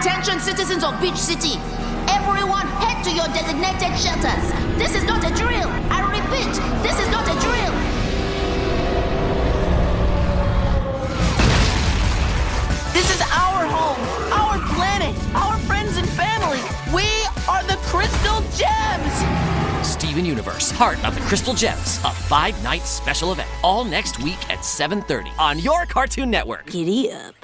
Attention citizens of Beach City. Everyone head to your designated shelters. This is not a drill. I repeat, this is not a drill. This is our home, our planet, our friends and family. We are the Crystal Gems. Steven Universe, Heart of the Crystal Gems, a 5-night special event, all next week at 7:30 on your Cartoon Network. Giddy up.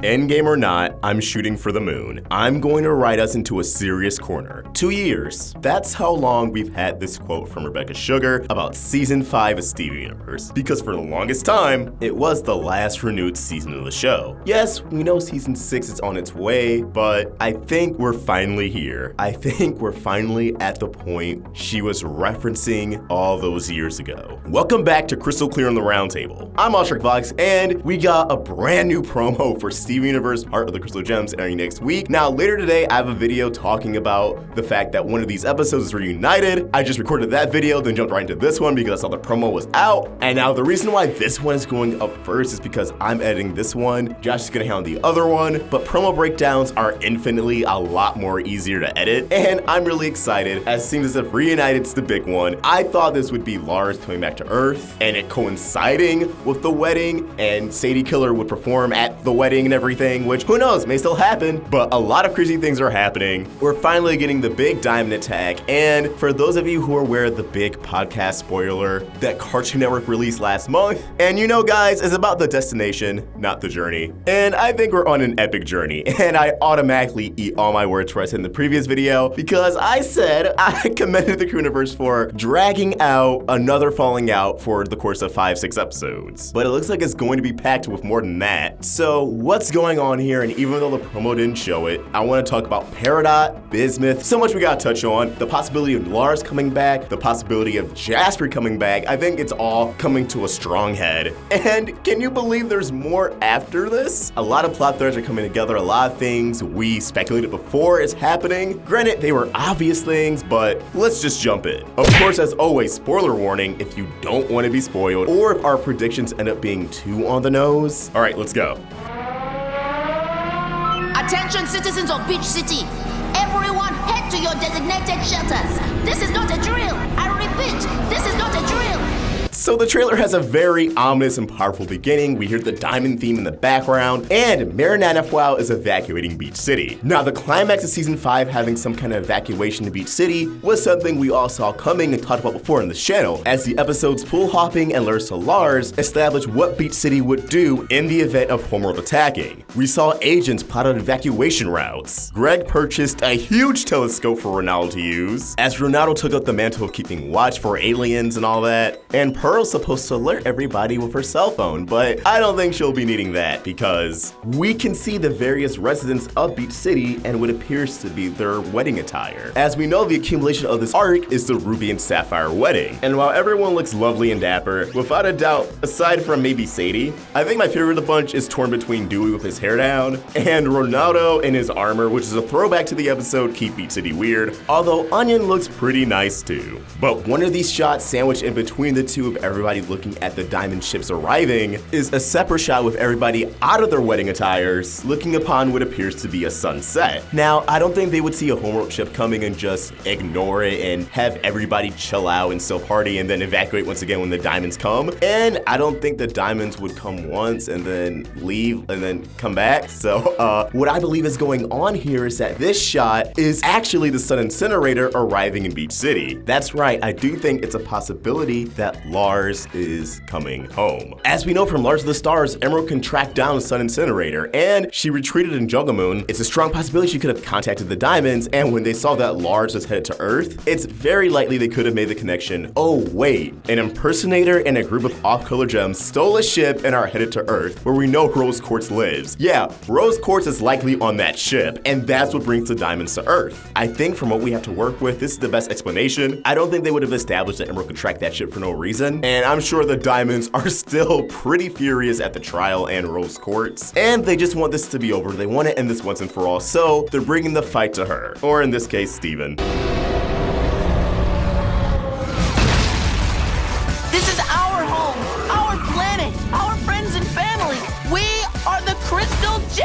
Endgame or not, I'm shooting for the moon. I'm going to ride us into a serious corner. 2 years. That's how long we've had this quote from Rebecca Sugar about Season 5 of Steven Universe. Because for the longest time, it was the last renewed season of the show. Yes, we know Season 6 is on its way, but I think we're finally here. I think we're finally at the point she was referencing all those years ago. Welcome back to Crystal Clear on the Roundtable. I'm Oshrik Vox, and we got a brand new promo for Steven Universe, Heart of the Crystal Gems airing next week. Now, later today, I have a video talking about the fact that one of these episodes is reunited. I just recorded that video, then jumped right into this one because I saw the promo was out. And now the reason why this one is going up first is because I'm editing this one. Josh is gonna handle the other one, but promo breakdowns are infinitely a lot more easier to edit. And I'm really excited, as it seems as if Reunited's the big one. I thought this would be Lars coming back to Earth and it coinciding with the wedding, and Sadie Killer would perform at the wedding and everything, which who knows, may still happen, but a lot of crazy things are happening. We're finally getting the big diamond attack, and for those of you who are aware of the big podcast spoiler that Cartoon Network released last month, and you know guys, it's about the destination, not the journey. And I think we're on an epic journey, and I automatically eat all my words for us in the previous video because I said I commended the Crewniverse for dragging out another falling out for the course of 5-6 episodes. But it looks like it's going to be packed with more than that. So what's going on here? And even though the promo didn't show it, I want to talk about Peridot, Bismuth, so much we gotta touch on. The possibility of Lars coming back, the possibility of Jasper coming back. I think it's all coming to a strong head. And can you believe there's more after this? A lot of plot threads are coming together, a lot of things we speculated before is happening. Granted, they were obvious things, but let's just jump in. Of course, as always, spoiler warning if you don't want to be spoiled or if our predictions end up being too on the nose. All right, let's go. Attention citizens of Beach City. Everyone head to your designated shelters. This is not a drill. I repeat, this is not a drill. So the trailer has a very ominous and powerful beginning. We hear the diamond theme in the background, and Marinanafwao is evacuating Beach City. Now, the climax of Season 5 having some kind of evacuation to Beach City was something we all saw coming and talked about before in the channel, as the episodes Pool Hopping and Lures to Lars established what Beach City would do in the event of Homeworld attacking. We saw agents plot out evacuation routes. Greg purchased a huge telescope for Ronaldo to use, as Ronaldo took up the mantle of keeping watch for aliens and all that, and Pearl's supposed to alert everybody with her cell phone, but I don't think she'll be needing that because we can see the various residents of Beach City and what appears to be their wedding attire. As we know, the accumulation of this arc is the Ruby and Sapphire wedding. And while everyone looks lovely and dapper, without a doubt, aside from maybe Sadie, I think my favorite of the bunch is torn between Dewey with his hair down and Ronaldo in his armor, which is a throwback to the episode Keep Beach City Weird, although Onion looks pretty nice too. But one of these shots sandwiched in between the two of everybody looking at the diamond ships arriving is a separate shot with everybody out of their wedding attires looking upon what appears to be a sunset. Now, I don't think they would see a Homeworld ship coming and just ignore it and have everybody chill out and still party and then evacuate once again when the diamonds come. And I don't think the diamonds would come once and then leave and then come back. So what I believe is going on here is that this shot is actually the Sun Incinerator arriving in Beach City. That's right, I do think it's a possibility that Lars is coming home. As we know from Lars of the Stars, Emerald can track down the Sun Incinerator, and she retreated in Jungle Moon. It's a strong possibility she could have contacted the diamonds, and when they saw that Lars was headed to Earth, it's very likely they could have made the connection. Oh wait, an impersonator and a group of off-color gems stole a ship and are headed to Earth, where we know Rose Quartz lives. Yeah, Rose Quartz is likely on that ship, and that's what brings the diamonds to Earth. I think from what we have to work with, this is the best explanation. I don't think they would have established that Emerald could track that ship for no reason, and I'm sure the diamonds are still pretty furious at the trial and Rose Quartz, and they just want this to be over. They want to end this once and for all, so they're bringing the fight to her, or in this case, Steven. This is our home, our planet, our friends and family. We are the Crystal Gems.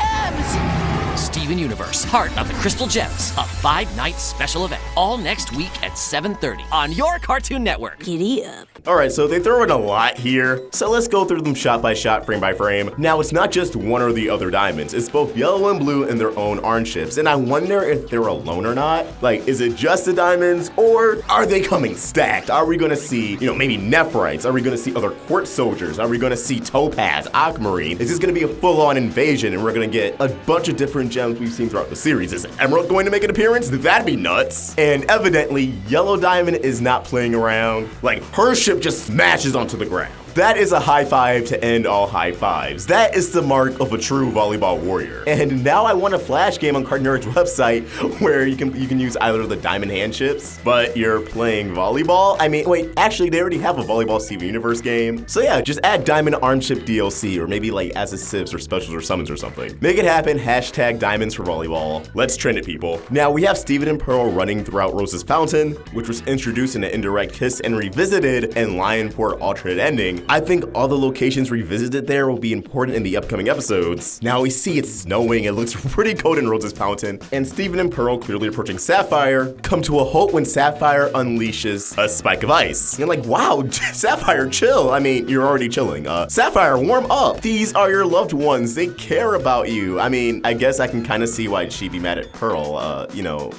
Steven Universe, part of the Crystal Gems, a 5-night special event, all next week at 7:30 on your Cartoon Network. Giddy up. Alright, so they throw in a lot here, so let's go through them shot by shot, frame by frame. Now, it's not just one or the other diamonds, it's both yellow and blue in their own orange ships, and I wonder if they're alone or not. Like, is it just the diamonds, or are they coming stacked? Are we gonna see, maybe Nephrites? Are we gonna see other quartz soldiers? Are we gonna see Topaz, Aquamarine? Is this gonna be a full-on invasion, and we're gonna get a bunch of different gems we've seen throughout the series? Is Emerald going to make an appearance? That'd be nuts. And evidently, Yellow Diamond is not playing around. Like, her ship just smashes onto the ground. That is a high five to end all high fives. That is the mark of a true volleyball warrior. And now I want a flash game on Cartoon Network's website where you can use either of the diamond hand chips, but you're playing volleyball. I mean, wait, actually they already have a volleyball Steven Universe game. So yeah, just add diamond arm chip DLC, or maybe like as a civs or specials or summons or something. Make it happen, hashtag diamonds for volleyball. Let's trend it, people. Now we have Steven and Pearl running throughout Rose's Fountain, which was introduced in an Indirect Kiss and revisited in Lionport Alternate Ending. I think all the locations revisited there will be important in the upcoming episodes. Now we see it's snowing, it looks pretty cold in Rose's Fountain, and Steven and Pearl, clearly approaching Sapphire, come to a halt when Sapphire unleashes a spike of ice. You're like, wow, Sapphire, chill. I mean, you're already chilling. Sapphire, warm up. These are your loved ones. They care about you. I mean, I guess I can kind of see why she'd be mad at Pearl.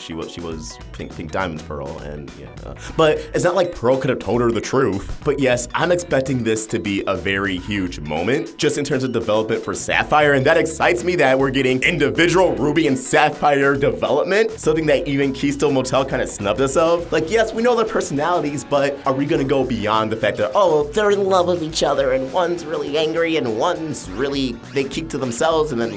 She was Pink Diamond's Pearl, and yeah. But it's not like Pearl could have told her the truth. But yes, I'm expecting this to be a very huge moment, just in terms of development for Sapphire, and that excites me that we're getting individual Ruby and Sapphire development, something that even Keystone Motel kind of snubbed us of. Like, yes, we know their personalities, but are we gonna go beyond the fact that, oh, they're in love with each other, and one's really angry, and one's really, they keep to themselves, and then,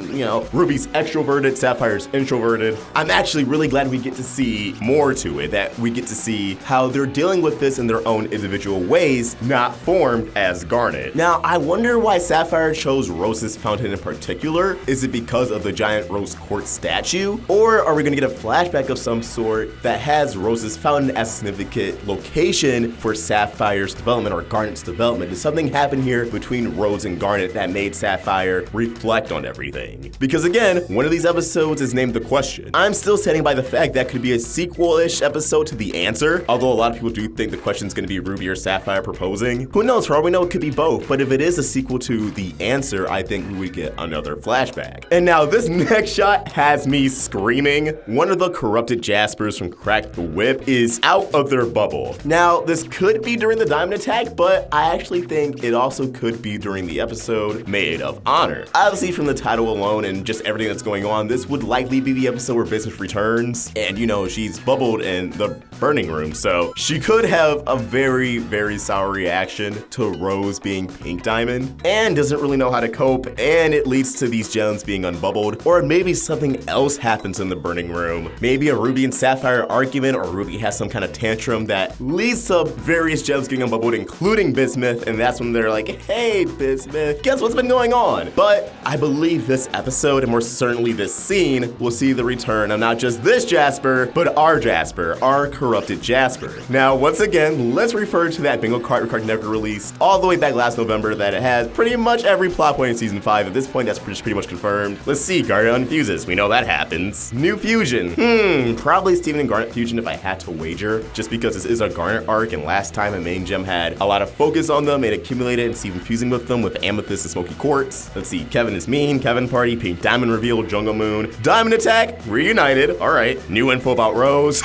Ruby's extroverted, Sapphire's introverted. I'm actually really glad we get to see more to it, that we get to see how they're dealing with this in their own individual ways, not formed as Garnet. Now, I wonder why Sapphire chose Rose's Fountain in particular. Is it because of the giant rose quartz statue? Or are we gonna get a flashback of some sort that has Rose's Fountain as a significant location for Sapphire's development or Garnet's development? Did something happen here between Rose and Garnet that made Sapphire reflect on everything? Because again, one of these episodes is named The Question. I'm still standing by the fact that could be a sequel-ish episode to The Answer, although a lot of people do think the question's gonna be Ruby or Sapphire proposing. Who knows, for all we know, it could be both, but if it is a sequel to The Answer, I think we would get another flashback. And now this next shot has me screaming. One of the corrupted Jaspers from Crack the Whip is out of their bubble. Now, this could be during the Diamond Attack, but I actually think it also could be during the episode Maid of Honor. Obviously, from the title alone and just everything that's going on, this would likely be the episode where Bismuth returns, and she's bubbled in the burning room, so she could have a very, very sour reaction to Rose being Pink Diamond, and doesn't really know how to cope, and it leads to these gems being unbubbled, or maybe something else happens in the burning room. Maybe a Ruby and Sapphire argument, or Ruby has some kind of tantrum that leads to various gems getting unbubbled, including Bismuth, and that's when they're like, hey, Bismuth, guess what's been going on? But I believe this episode, and more certainly this scene, will see the return of not just this Jasper, but our Jasper, our corrupted Jasper. Now, once again, let's refer to that bingo card Cartoon Network released all the way back last November that it has pretty much every plot point in Season 5. At this point, that's pretty much confirmed. Let's see, Garnet unfuses. We know that happens. New fusion. Probably Steven and Garnet fusion if I had to wager, just because this is a Garnet arc, and last time a main gem had a lot of focus on them and accumulated, and Steven fusing with them with Amethyst and Smoky Quartz. Let's see, Kevin is mean, Kevin Party, Pink Diamond reveal, Jungle Moon, Diamond Attack, reunited. All right, new info about Rose.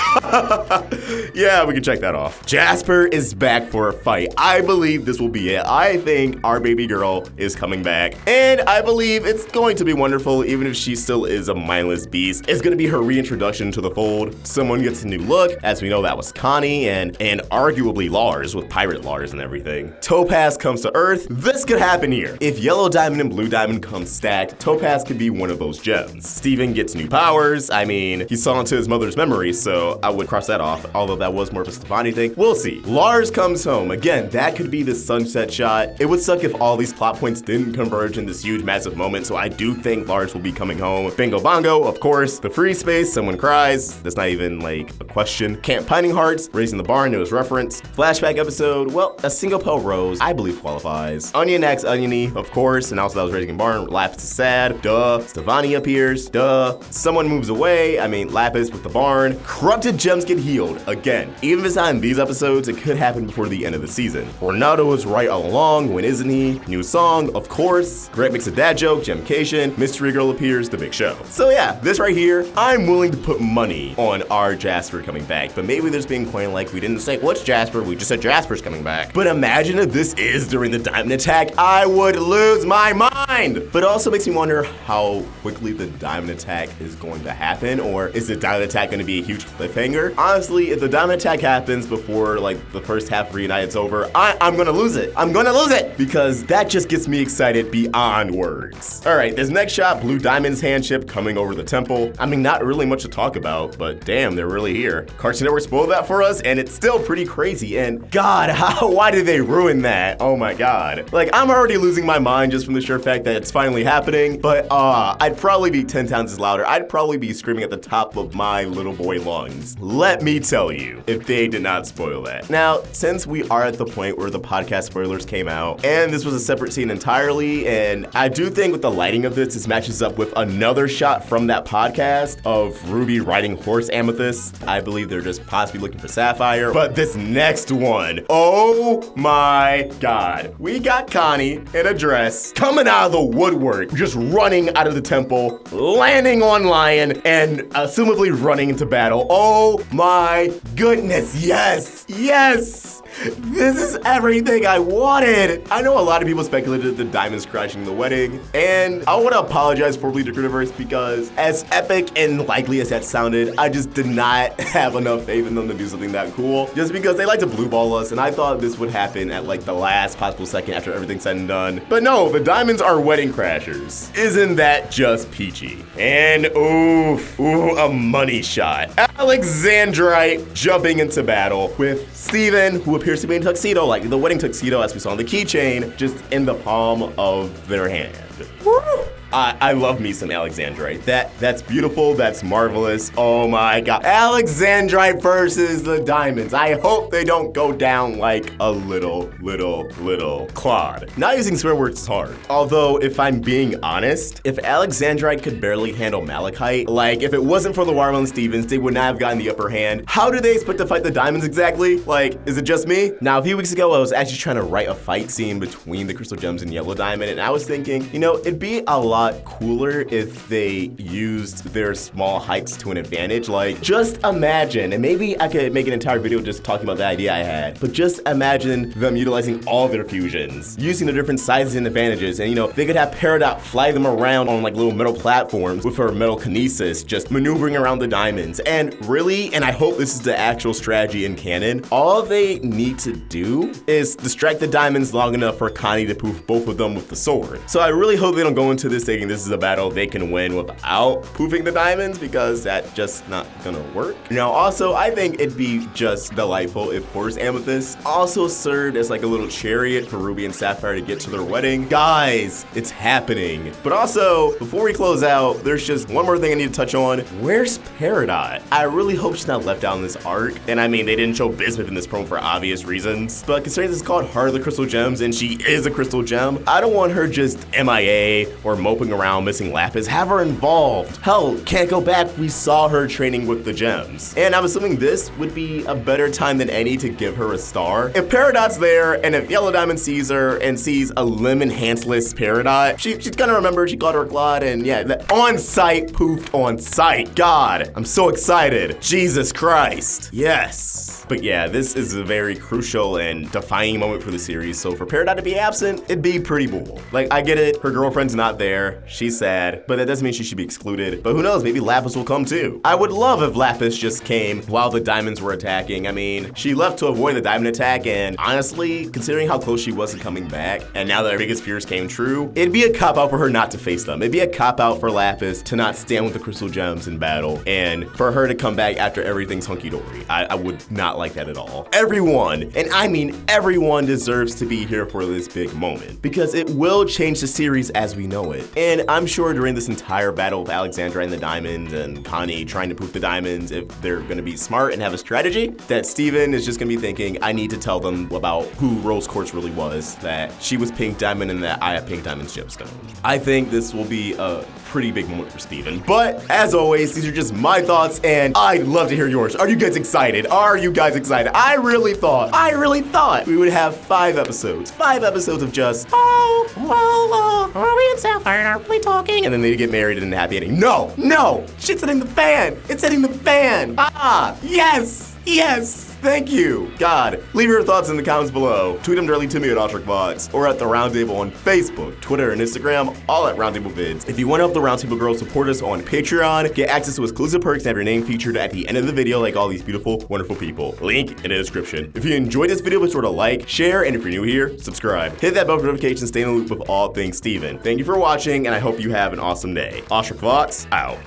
Yeah, we can check that off. Jasper is back for a fight. I believe this will be it. I think our baby girl is coming back, and I believe it's going to be wonderful, even if she still is a mindless beast. It's gonna be her reintroduction to the fold. Someone gets a new look. As we know, that was Connie and arguably Lars, with Pirate Lars and everything. Topaz comes to Earth. This could happen here. If Yellow Diamond and Blue Diamond come stacked, Topaz could be one of those gems. Steven gets new powers. I mean, he saw into his mother's memory, so I would cross that off, although that was more of a Stefani thing. We'll see. Lars comes home. Again, that could be the sun sunset shot. It would suck if all these plot points didn't converge in this huge, massive moment, so I do think Lars will be coming home. Bingo Bongo, of course. The free space, someone cries. That's not even like a question. Camp Pining Hearts, Raising the Barn, it was referenced. Flashback episode, well, a single pale rose, I believe qualifies. Onion acts oniony, of course, and also that was Raising the Barn. Lapis is sad, duh. Stefani appears, duh. Someone moves away, I mean Lapis with the barn. Corrupted gems get healed, again. Even if it's not in these episodes, it could happen before the end of the season. Ronaldo was right all along, when isn't he? New song, of course. Greg makes a dad joke, Gemcation, Mystery Girl appears, the big show. So yeah, this right here, I'm willing to put money on our Jasper coming back, but maybe there's being coined like we didn't say what's Jasper, we just said Jasper's coming back. But imagine if this is during the Diamond Attack, I would lose my mind! But it also makes me wonder how quickly the Diamond Attack is going to happen, or is the Diamond Attack going to be a huge cliffhanger? Honestly, if the Diamond Attack happens before like the first half of Reunited's over, I'm gonna lose it. I'm gonna lose it! Because that just gets me excited beyond words. Alright, this next shot, Blue Diamond's handship coming over the temple. I mean, not really much to talk about, but damn, they're really here. Cartoon Network spoiled that for us, and it's still pretty crazy, and God, why did they ruin that? Oh my God. Like, I'm already losing my mind just from the sheer fact that it's finally happening, but I'd probably be 10 times as louder. I'd probably be screaming at the top of my little boy lungs. Let me tell you, if they did not spoil that. Now, since we are at the point where the podcast spoilers came out, and this was a separate scene entirely, and I do think with the lighting of this matches up with another shot from that podcast of Ruby riding horse amethyst. I believe they're just possibly looking for Sapphire, but this next one, oh my God. We got Connie in a dress coming out of the woodwork, just running out of the temple, landing on Lion, and assumably running into battle. Oh my goodness, yes, yes! This is everything I wanted! I know a lot of people speculated the diamonds crashing the wedding, and I want to apologize for Bleed the Universe because as epic and likely as that sounded, I just did not have enough faith in them to do something that cool, just because they like to blue ball us, and I thought this would happen at like the last possible second after everything's said and done. But no, the diamonds are wedding crashers. Isn't that just peachy? And ooh, a money shot. Alexandrite jumping into battle with Steven, who appears to be in a tuxedo, like the wedding tuxedo as we saw on the keychain, just in the palm of their hand. Woo! I love me some Alexandrite. That's beautiful, that's marvelous. Oh my God. Alexandrite versus the diamonds. I hope they don't go down like a little Claude. Not using swear words is hard. Although, if I'm being honest, if Alexandrite could barely handle Malachite, like if it wasn't for LaWarmel and Stevens, they would not have gotten the upper hand. How do they expect to fight the diamonds exactly? Like, is it just me? Now, a few weeks ago, I was actually trying to write a fight scene between the Crystal Gems and Yellow Diamond, and I was thinking, you know, it'd be a lot cooler if they used their small heights to an advantage. Like, just imagine, and maybe I could make an entire video just talking about the idea I had, but just imagine them utilizing all their fusions, using the different sizes and advantages, and you know, they could have Peridot fly them around on like little metal platforms with her metal kinesis, just maneuvering around the diamonds. And really, and I hope this is the actual strategy in canon, all they need to do is distract the diamonds long enough for Connie to poof both of them with the sword. So I really hope they don't go into this thinking this is a battle they can win without poofing the diamonds, because that's just not gonna work. Now also, I think it'd be just delightful if Horse Amethyst also served as like a little chariot for Ruby and Sapphire to get to their wedding. Guys, it's happening. But also, before we close out, there's just one more thing I need to touch on. Where's Peridot? I really hope she's not left out in this arc. And I mean, they didn't show Bismuth in this promo for obvious reasons, but considering this is called Heart of the Crystal Gems and she is a crystal gem, I don't want her just MIA or moping around missing Lapis. Have her involved. Hell, can't go back, we saw her training with the gems. And I'm assuming this would be a better time than any to give her a star. If Peridot's there, and if Yellow Diamond sees her and sees a limb-enhanceless Peridot, she's gonna remember she called her Claude, and yeah, that on-site poofed on site. God, I'm so excited. Jesus Christ. Yes. But yeah, this is a very crucial and defining moment for the series, so for Peridot to be absent, it'd be pretty cool. Like, I get it, her girlfriend's not there, there. She's sad, but that doesn't mean she should be excluded. But who knows, maybe Lapis will come too. I would love if Lapis just came while the diamonds were attacking. I mean, she left to avoid the diamond attack, and honestly, considering how close she was to coming back, and now that her biggest fears came true, it'd be a cop-out for her not to face them. It'd be a cop-out for Lapis to not stand with the crystal gems in battle, and for her to come back after everything's hunky-dory. I would not like that at all. Everyone, and I mean everyone, deserves to be here for this big moment, because it will change the series as we know it. And I'm sure during this entire battle of Alexandra and the diamonds and Connie trying to prove the diamonds, if they're gonna be smart and have a strategy, that Steven is just gonna be thinking, I need to tell them about who Rose Quartz really was, that she was pink diamond and that I have pink diamond's gemstone. I think this will be a pretty big moment for Steven. But as always, these are just my thoughts, and I'd love to hear yours. Are you guys excited? Are you guys excited? I really thought we would have 5 episodes. 5 episodes of just, are we in Sapphire and are we talking? And then they get married and a happy ending. No, shit's hitting the fan. It's hitting the fan. Yes. Thank you. God, leave your thoughts in the comments below. Tweet them directly to me at OstrikVox or at the Roundtable on Facebook, Twitter, and Instagram, all at Roundtable Vids. If you want to help the Roundtable girls support us on Patreon, get access to exclusive perks and have your name featured at the end of the video like all these beautiful, wonderful people. Link in the description. If you enjoyed this video, be sure to like, share, and if you're new here, subscribe. Hit that bell for notifications, stay in the loop with all things Steven. Thank you for watching, and I hope you have an awesome day. OstrikVox, out.